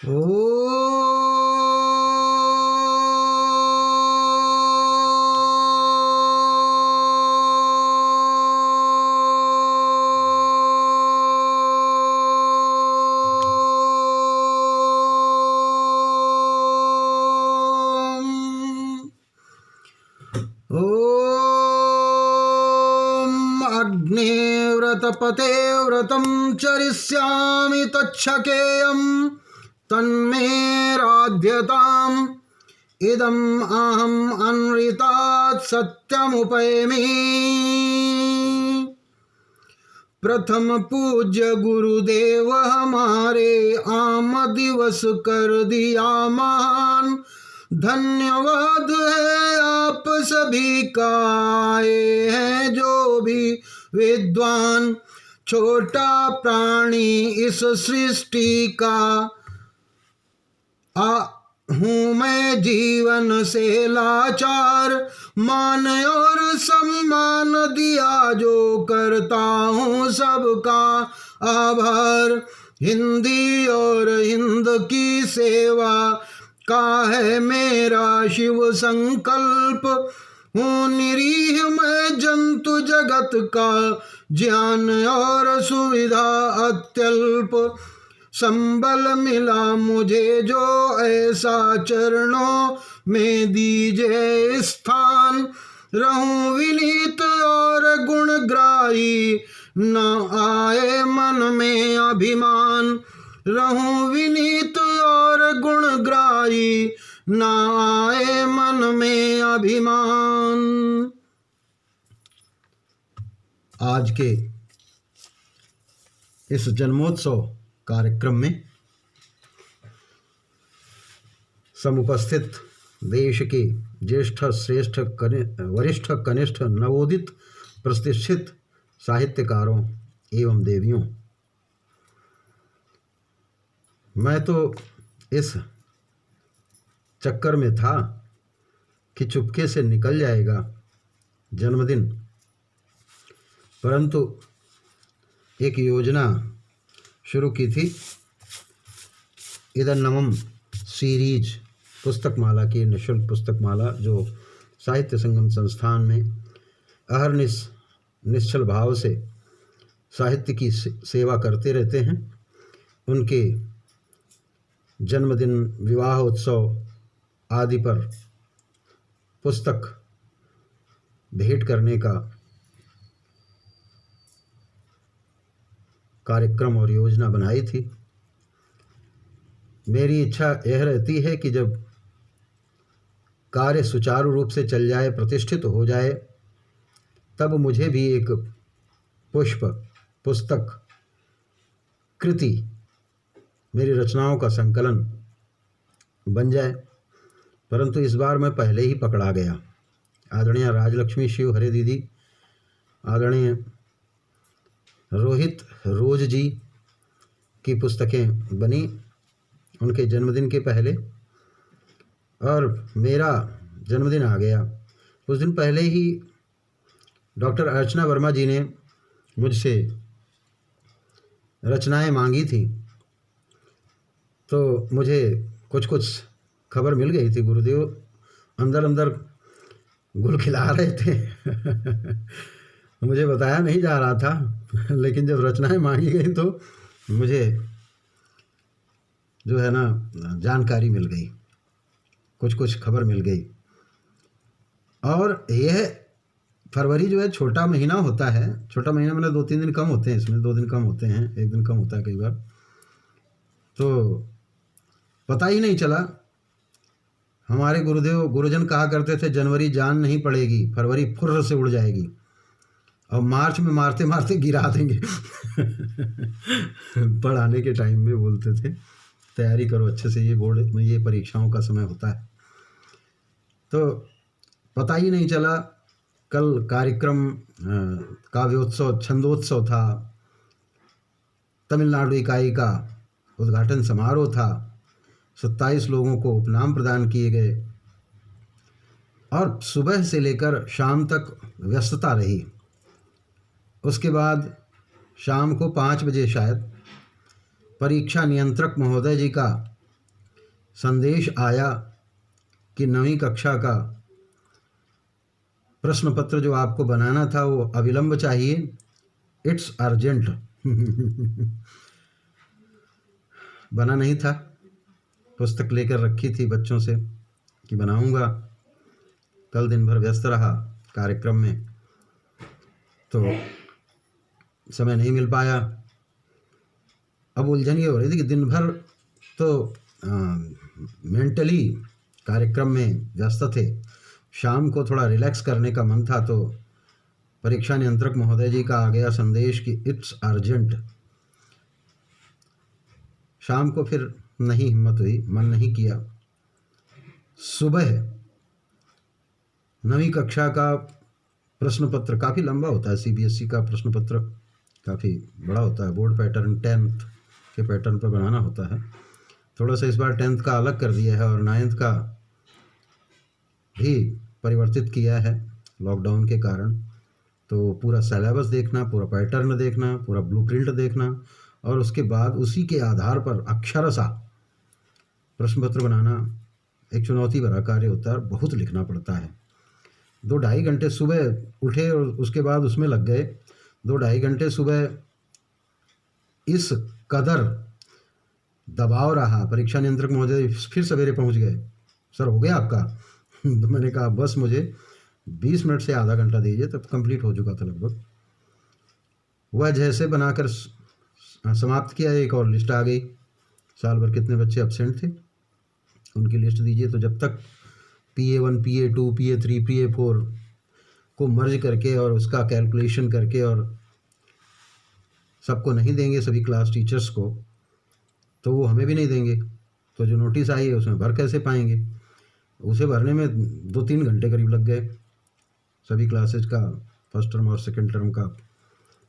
ओ अग्निव्रतपते व्रतं चरिष्यामि तच्छकेयं तन्मे राध्यताम् इदम् अहम् अनृतात् सत्यमुपैमि। प्रथम पूज्य गुरुदेव हमारे आम दिवस कर दिया महान, धन्यवाद है आप सभी का आए हैं जो भी विद्वान। छोटा प्राणी इस सृष्टि का हूँ मैं जीवन से लाचार, मान और सम्मान दिया जो करता हूँ सबका आभार। हिंदी और हिंद की सेवा का है मेरा शिव संकल्प, हूँ निरीह मैं जंतु जगत का ज्ञान और सुविधा अत्यल्प। संबल मिला मुझे जो ऐसा चरणों में दीजिए स्थान, रहूं विनीत और गुणग्राही न आए मन में अभिमान। रहूं विनीत और गुणग्राही न आए मन में अभिमान। आज के इस जन्मोत्सव कार्यक्रम में समुपस्थित देश के ज्येष्ठ श्रेष्ठ वरिष्ठ कनिष्ठ नवोदित प्रतिष्ठित साहित्यकारों एवं देवियों, मैं तो इस चक्कर में था कि चुपके से निकल जाएगा जन्मदिन, परंतु एक योजना शुरू की थी। इदन्नमम सीरीज पुस्तक माला की निःशुल्क पुस्तक माला जो साहित्य संगम संस्थान में अहरनिश निश्चल भाव से साहित्य की सेवा करते रहते हैं, उनके जन्मदिन विवाह उत्सव आदि पर पुस्तक भेंट करने का कार्यक्रम और योजना बनाई थी। मेरी इच्छा यह रहती है कि जब कार्य सुचारू रूप से चल जाए, प्रतिष्ठित हो जाए, तब मुझे भी एक पुस्तक कृति, मेरी रचनाओं का संकलन बन जाए। परंतु इस बार मैं पहले ही पकड़ा गया। आदरणीय राजलक्ष्मी शिव हरे दीदी, आदरणीय रोहित रोज जी की पुस्तकें बनी उनके जन्मदिन के पहले, और मेरा जन्मदिन आ गया। कुछ दिन पहले ही डॉक्टर अर्चना वर्मा जी ने मुझसे रचनाएं मांगी थी, तो मुझे कुछ कुछ खबर मिल गई थी। गुरुदेव अंदर अंदर गुल खिला रहे थे मुझे बताया नहीं जा रहा था, लेकिन जब रचनाएं मांगी गई तो मुझे जो है ना जानकारी मिल गई, कुछ कुछ खबर मिल गई। और यह फरवरी जो है छोटा महीना होता है। छोटा महीना मतलब 2-3 दिन कम होते हैं, इसमें 2 दिन कम होते हैं, 1 दिन कम होता है कई बार। तो पता ही नहीं चला। हमारे गुरुजन कहा करते थे, जनवरी जान नहीं पड़ेगी, फरवरी फुर्र से उड़ जाएगी, और मार्च में मारते मारते गिरा देंगे पढ़ाने के टाइम में बोलते थे, तैयारी करो अच्छे से, ये बोर्ड में ये परीक्षाओं का समय होता है। तो पता ही नहीं चला। कल कार्यक्रम काव्योत्सव छंदोत्सव था, तमिलनाडु इकाई का उद्घाटन समारोह था, 27 लोगों को उपनाम प्रदान किए गए, और सुबह से लेकर शाम तक व्यस्तता रही। उसके बाद शाम को 5 बजे शायद परीक्षा नियंत्रक महोदय जी का संदेश आया कि 9वीं कक्षा का प्रश्न पत्र जो आपको बनाना था वो अविलंब चाहिए, इट्स अर्जेंट। बना नहीं था, पुस्तक लेकर रखी थी बच्चों से कि बनाऊंगा। कल दिन भर व्यस्त रहा कार्यक्रम में, तो समय नहीं मिल पाया। अब उलझन ये हो रही थी कि दिन भर तो मेंटली कार्यक्रम में व्यस्त थे, शाम को थोड़ा रिलैक्स करने का मन था, तो परीक्षा नियंत्रक महोदय जी का आ गया संदेश कि इट्स अर्जेंट। शाम को फिर नहीं हिम्मत हुई, मन नहीं किया। सुबह 9वीं कक्षा का प्रश्न पत्र काफ़ी लंबा होता है, सीबीएसई का प्रश्न पत्र काफ़ी बड़ा होता है, बोर्ड पैटर्न 10th के पैटर्न पर बनाना होता है। थोड़ा सा इस बार 10th का अलग कर दिया है और 9th का भी परिवर्तित किया है लॉकडाउन के कारण। तो पूरा सिलेबस देखना, पूरा पैटर्न देखना, पूरा ब्लूप्रिंट देखना, और उसके बाद उसी के आधार पर अक्षरशः प्रश्न पत्र बनाना एक चुनौती भरा कार्य होता है, बहुत लिखना पड़ता है। 2-2.5 घंटे सुबह उठे और उसके बाद उसमें लग गए। 2-2.5 घंटे सुबह इस कदर दबाव रहा। परीक्षा नियंत्रक महोदय फिर सवेरे पहुंच गए, सर हो गया आपका? तो मैंने कहा बस मुझे 20 मिनट से आधा घंटा दीजिए, तब कंप्लीट हो चुका था लगभग। वह जैसे बनाकर समाप्त किया, एक और लिस्ट आ गई, साल भर कितने बच्चे एब्सेंट थे उनकी लिस्ट दीजिए। तो जब तक PA1 PA2 PA3 PA4 को मर्ज करके और उसका कैलकुलेशन करके और सबको नहीं देंगे, सभी क्लास टीचर्स को, तो वो हमें भी नहीं देंगे। तो जो नोटिस आई है उसमें भर कैसे पाएंगे? उसे भरने में 2-3 घंटे करीब लग गए। सभी क्लासेज का फर्स्ट टर्म और सेकंड टर्म का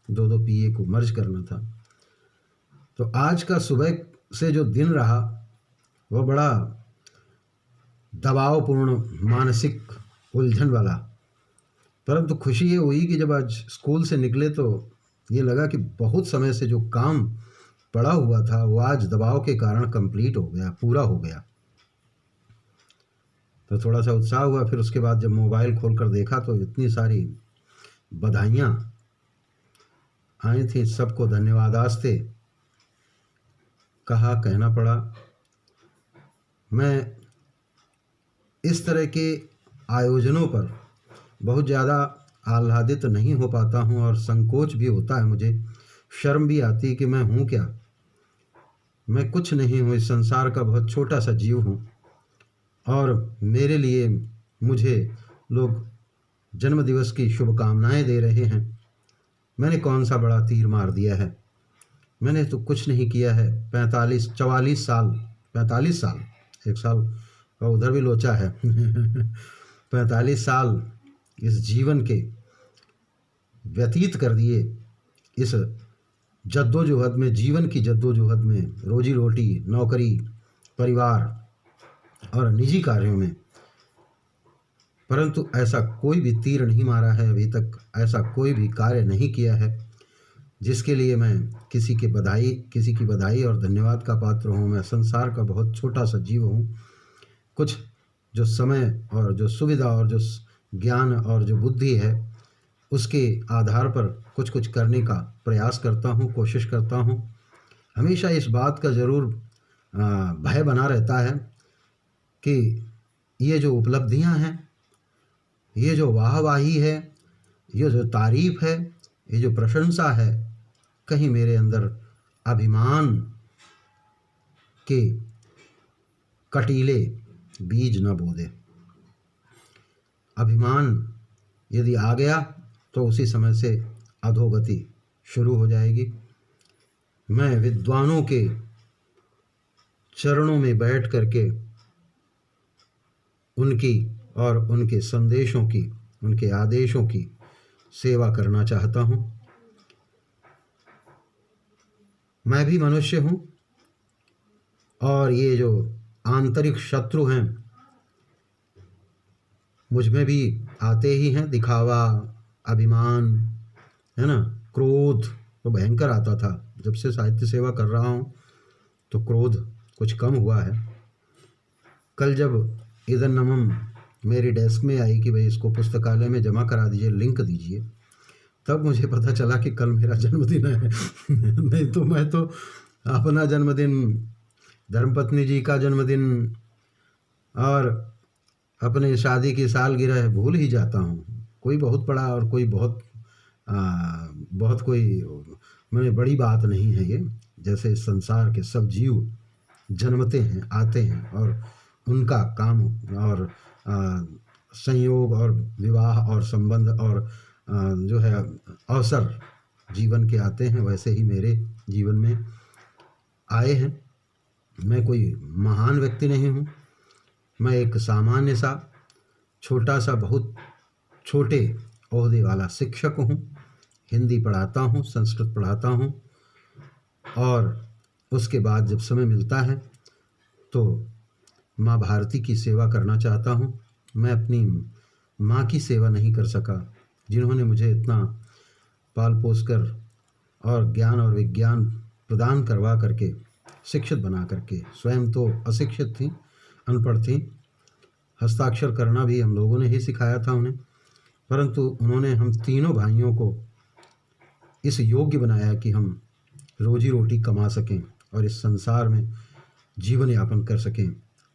2-2 PA को मर्ज करना था। तो आज का सुबह से जो दिन रहा वह बड़ा दबावपूर्ण, मानसिक उलझन वाला। परंतु खुशी ये हुई कि जब आज स्कूल से निकले तो ये लगा कि बहुत समय से जो काम पड़ा हुआ था वो आज दबाव के कारण कंप्लीट हो गया, पूरा हो गया। तो थोड़ा सा उत्साह हुआ। फिर उसके बाद जब मोबाइल खोलकर देखा तो इतनी सारी बधाइयाँ आई थी, सबको धन्यवादास्ते कहा, कहना पड़ा। मैं इस तरह के आयोजनों पर बहुत ज़्यादा आह्लादित नहीं हो पाता हूँ और संकोच भी होता है, मुझे शर्म भी आती है कि मैं हूँ क्या। मैं कुछ नहीं हूँ, इस संसार का बहुत छोटा सा जीव हूँ, और मेरे लिए मुझे लोग जन्मदिवस की शुभकामनाएं दे रहे हैं। मैंने कौन सा बड़ा तीर मार दिया है? मैंने तो कुछ नहीं किया है। 45 साल, एक साल का उधर भी लोचा है। 45 साल इस जीवन के व्यतीत कर दिए, इस जद्दोजहद में, जीवन की जद्दोजहद में, रोजी रोटी, नौकरी, परिवार और निजी कार्यों में। परंतु ऐसा कोई भी तीर नहीं मारा है अभी तक, ऐसा कोई भी कार्य नहीं किया है जिसके लिए मैं किसी की बधाई और धन्यवाद का पात्र हूँ। मैं संसार का बहुत छोटा सा जीव हूँ। कुछ जो समय और जो सुविधा और जो ज्ञान और जो बुद्धि है उसके आधार पर कुछ कुछ करने का प्रयास करता हूँ, कोशिश करता हूँ। हमेशा इस बात का ज़रूर भय बना रहता है कि ये जो उपलब्धियां हैं, ये जो वाहवाही है, ये जो तारीफ है, ये जो प्रशंसा है, कहीं मेरे अंदर अभिमान के कटीले बीज न बो दे। अभिमान यदि आ गया तो उसी समय से अधोगति शुरू हो जाएगी। मैं विद्वानों के चरणों में बैठ करके उनकी और उनके संदेशों की, उनके आदेशों की सेवा करना चाहता हूँ। मैं भी मनुष्य हूँ और ये जो आंतरिक शत्रु हैं मुझ में भी आते ही हैं। दिखावा, अभिमान, है ना, क्रोध तो भयंकर आता था। जब से साहित्य सेवा कर रहा हूँ तो क्रोध कुछ कम हुआ है। कल जब इधन नमम मेरी डेस्क में आई कि भाई इसको पुस्तकालय में जमा करा दीजिए, लिंक दीजिए, तब मुझे पता चला कि कल मेरा जन्मदिन है। नहीं तो मैं तो अपना जन्मदिन, धर्मपत्नी जी का जन्मदिन और अपने शादी की सालगिरह भूल ही जाता हूँ। कोई बहुत बड़ा और कोई बहुत कोई मैंने बड़ी बात नहीं है ये। जैसे इस संसार के सब जीव जन्मते हैं, आते हैं और उनका काम और संयोग और विवाह और संबंध और जो है अवसर जीवन के आते हैं, वैसे ही मेरे जीवन में आए हैं। मैं कोई महान व्यक्ति नहीं हूँ, मैं एक सामान्य सा छोटा सा बहुत छोटे ओहदे वाला शिक्षक हूँ। हिंदी पढ़ाता हूँ, संस्कृत पढ़ाता हूँ और उसके बाद जब समय मिलता है तो माँ भारती की सेवा करना चाहता हूँ। मैं अपनी माँ की सेवा नहीं कर सका, जिन्होंने मुझे इतना पाल पोस कर और ज्ञान और विज्ञान प्रदान करवा करके शिक्षित बना करके, स्वयं तो अशिक्षित थी, अनपढ़ थी, हस्ताक्षर करना भी हम लोगों ने ही सिखाया था उन्हें, परंतु उन्होंने हम तीनों भाइयों को इस योग्य बनाया कि हम रोजी रोटी कमा सकें और इस संसार में जीवन यापन कर सकें,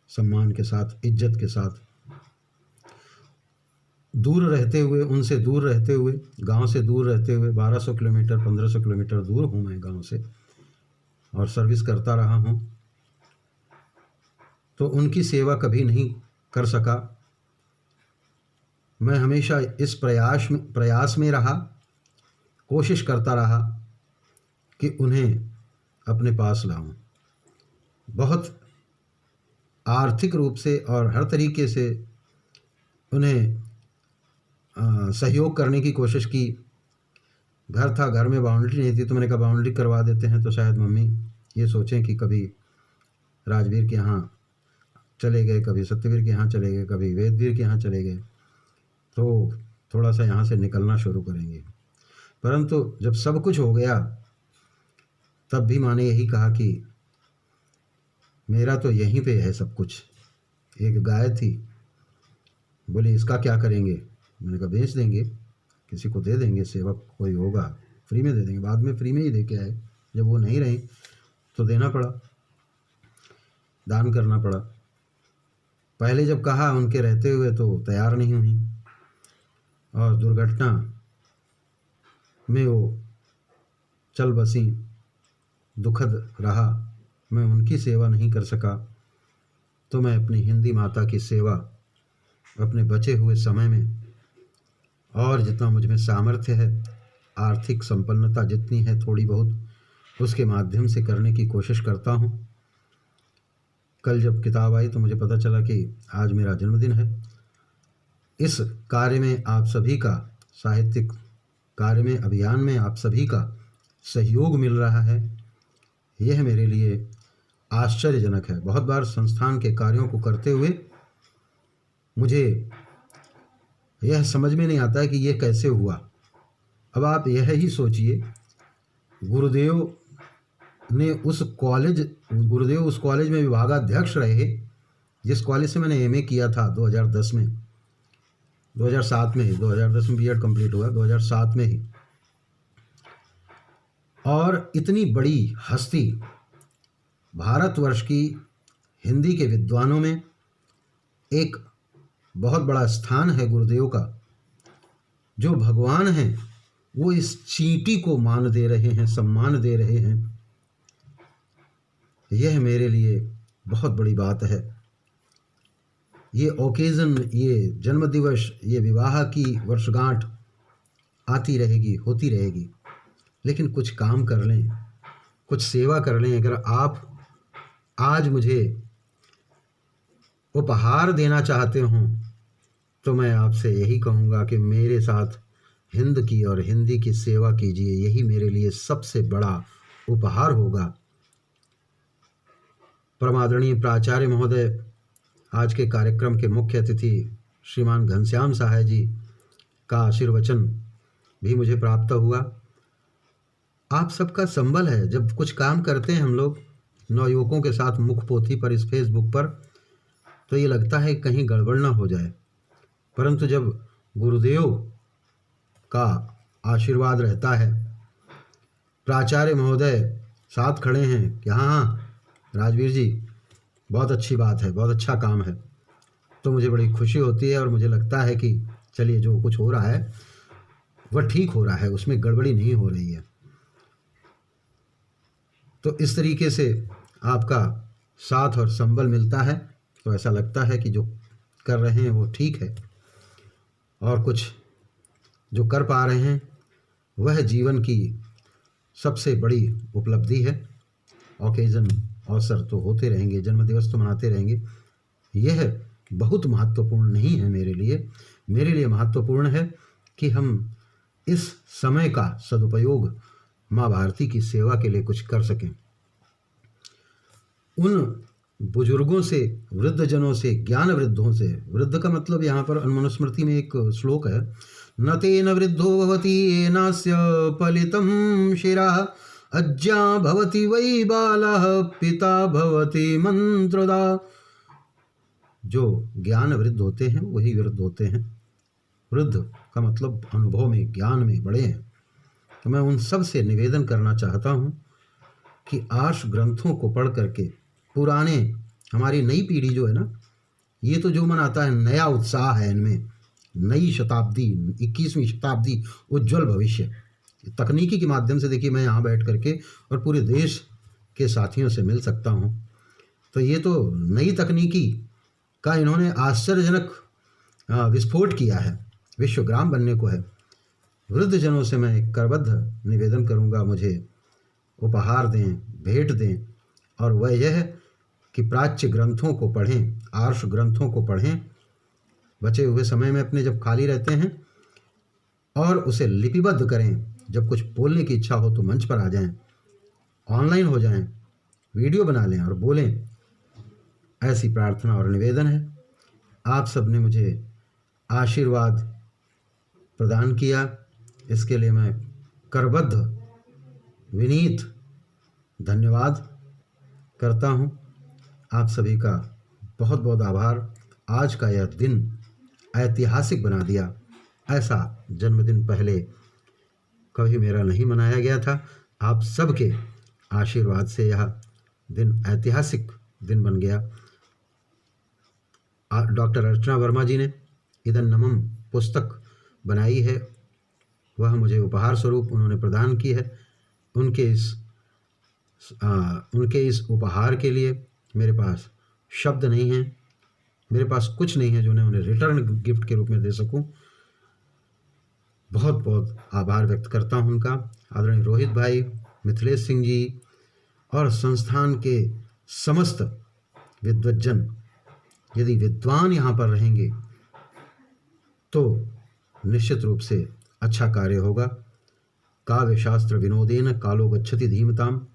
सम्मान के साथ, इज्जत के साथ। दूर रहते हुए, उनसे दूर रहते हुए, गांव से दूर रहते हुए, 1200 किलोमीटर 1500 किलोमीटर दूर हूँ मैं गांव से और सर्विस करता रहा हूँ, तो उनकी सेवा कभी नहीं कर सका। मैं हमेशा इस प्रयास में रहा, कोशिश करता रहा कि उन्हें अपने पास लाऊं। बहुत आर्थिक रूप से और हर तरीके से उन्हें सहयोग करने की कोशिश की। घर था, घर में बाउंड्री नहीं थी, तो मैंने कहा बाउंड्री करवा देते हैं तो शायद मम्मी ये सोचें कि कभी राजवीर के यहाँ चले गए, कभी सत्यवीर के यहाँ चले गए, कभी वेदवीर के यहाँ चले गए, तो थोड़ा सा यहाँ से निकलना शुरू करेंगे। परंतु जब सब कुछ हो गया तब भी माँ ने यही कहा कि मेरा तो यहीं पे है सब कुछ। एक गाय थी, बोली इसका क्या करेंगे? मैंने कहा बेच देंगे, किसी को दे देंगे, सेवक कोई होगा, फ्री में दे देंगे। बाद में फ्री में ही दे के आए, जब वो नहीं रही तो देना पड़ा, दान करना पड़ा। पहले जब कहा उनके रहते हुए तो तैयार नहीं हुई और दुर्घटना में वो चल बसी, दुखद रहा। मैं उनकी सेवा नहीं कर सका, तो मैं अपनी हिंदी माता की सेवा अपने बचे हुए समय में और जितना मुझ में सामर्थ्य है, आर्थिक संपन्नता जितनी है थोड़ी बहुत, उसके माध्यम से करने की कोशिश करता हूँ। कल जब किताब आई तो मुझे पता चला कि आज मेरा जन्मदिन है। इस कार्य में आप सभी का, साहित्यिक कार्य में, अभियान में आप सभी का सहयोग मिल रहा है, यह मेरे लिए आश्चर्यजनक है। बहुत बार संस्थान के कार्यों को करते हुए मुझे यह समझ में नहीं आता है कि यह कैसे हुआ। अब आप यह ही सोचिए, गुरुदेव उस कॉलेज में विभागाध्यक्ष रहे जिस कॉलेज से मैंने एमए किया था 2010 में, 2007 में ही, 2010 में बीएड कंप्लीट हुआ, 2007 में ही। और इतनी बड़ी हस्ती, भारतवर्ष की हिंदी के विद्वानों में एक बहुत बड़ा स्थान है गुरुदेव का। जो भगवान हैं वो इस चींटी को मान दे रहे हैं, सम्मान दे रहे हैं, यह मेरे लिए बहुत बड़ी बात है। ये ओकेज़न, ये जन्मदिवस, ये विवाह की वर्षगांठ आती रहेगी, होती रहेगी, लेकिन कुछ काम कर लें, कुछ सेवा कर लें। अगर आप आज मुझे उपहार देना चाहते हों तो मैं आपसे यही कहूँगा कि मेरे साथ हिंद की और हिंदी की सेवा कीजिए, यही मेरे लिए सबसे बड़ा उपहार होगा। परमादरणीय प्राचार्य महोदय, आज के कार्यक्रम के मुख्य अतिथि श्रीमान घनश्याम सहाय जी का आशीर्वचन भी मुझे प्राप्त हुआ। आप सबका संबल है। जब कुछ काम करते हैं हम लोग नवयुवकों के साथ मुखपोथी पर, इस फेसबुक पर, तो ये लगता है कहीं गड़बड़ ना हो जाए, परंतु जब गुरुदेव का आशीर्वाद रहता है, प्राचार्य महोदय साथ खड़े हैं कि हाँ हाँ राजवीर जी बहुत अच्छी बात है, बहुत अच्छा काम है, तो मुझे बड़ी खुशी होती है और मुझे लगता है कि चलिए जो कुछ हो रहा है वह ठीक हो रहा है, उसमें गड़बड़ी नहीं हो रही है। तो इस तरीके से आपका साथ और संबल मिलता है तो ऐसा लगता है कि जो कर रहे हैं वो ठीक है, और कुछ जो कर पा रहे हैं वह जीवन की सबसे बड़ी उपलब्धि है। ओकेजन अवसर तो होते रहेंगे, जन्मदिवस तो मनाते रहेंगे, यह बहुत महत्वपूर्ण नहीं है मेरे लिए। मेरे लिए महत्वपूर्ण है कि हम इस समय का सदुपयोग माँ भारती की सेवा के लिए कुछ कर सकें। उन बुजुर्गों से, वृद्धजनों से, ज्ञान वृद्धों से, वृद्ध का मतलब यहाँ पर मनुस्मृति में एक श्लोक है, न तेन वृद्धो भवति येनास्य पलितं शिरः अज्ञा भवति वै बालः पिता भवति मंत्रदा। जो ज्ञान वृद्ध होते हैं वही वृद्ध होते हैं। वृद्ध का मतलब अनुभव में, ज्ञान में बड़े हैं। तो मैं उन सब से निवेदन करना चाहता हूँ कि आर्ष ग्रंथों को पढ़ करके, पुराने, हमारी नई पीढ़ी जो है ना, ये तो जो मनाता है नया उत्साह है इनमें, नई शताब्दी, 21वीं शताब्दी, उज्जवल भविष्य। तकनीकी के माध्यम से देखिए मैं यहाँ बैठ करके और पूरे देश के साथियों से मिल सकता हूँ, तो ये तो नई तकनीकी का इन्होंने आश्चर्यजनक विस्फोट किया है, विश्वग्राम बनने को है। वृद्धजनों से मैं एक करबद्ध निवेदन करूँगा, मुझे उपहार दें, भेंट दें, और वह यह है कि प्राच्य ग्रंथों को पढ़ें, आर्ष ग्रंथों को पढ़ें बचे हुए समय में अपने जब खाली रहते हैं, और उसे लिपिबद्ध करें। जब कुछ बोलने की इच्छा हो तो मंच पर आ जाएं, ऑनलाइन हो जाएं, वीडियो बना लें और बोलें, ऐसी प्रार्थना और निवेदन है। आप सब ने मुझे आशीर्वाद प्रदान किया, इसके लिए मैं करबद्ध विनीत धन्यवाद करता हूँ। आप सभी का बहुत बहुत आभार। आज का यह दिन ऐतिहासिक बना दिया। ऐसा जन्मदिन पहले कभी मेरा नहीं मनाया गया था। आप सबके आशीर्वाद से यह दिन ऐतिहासिक दिन बन गया। डॉक्टर अर्चना वर्मा जी ने इदं नमम पुस्तक बनाई है, वह मुझे उपहार स्वरूप उन्होंने प्रदान की है। उनके इस उपहार के लिए मेरे पास शब्द नहीं हैं, मेरे पास कुछ नहीं है जो उन्हें रिटर्न गिफ्ट के रूप में दे सकूं। बहुत बहुत आभार व्यक्त करता हूं उनका। आदरणीय रोहित भाई, मिथिलेश सिंह जी और संस्थान के समस्त विद्वज्जन, यदि विद्वान यहाँ पर रहेंगे तो निश्चित रूप से अच्छा कार्य होगा। काव्य शास्त्र विनोदेन कालो गच्छति धीमताम।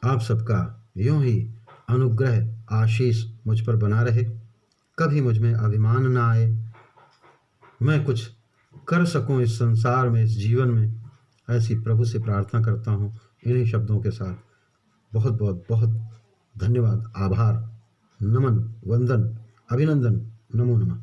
आप सबका यूं ही अनुग्रह, आशीष मुझ पर बना रहे, कभी मुझ में अभिमान ना आए, मैं कुछ कर सकूं इस संसार में, इस जीवन में, ऐसी प्रभु से प्रार्थना करता हूं। इन्हीं शब्दों के साथ बहुत बहुत बहुत धन्यवाद, आभार, नमन, वंदन, अभिनंदन, नमो नमः।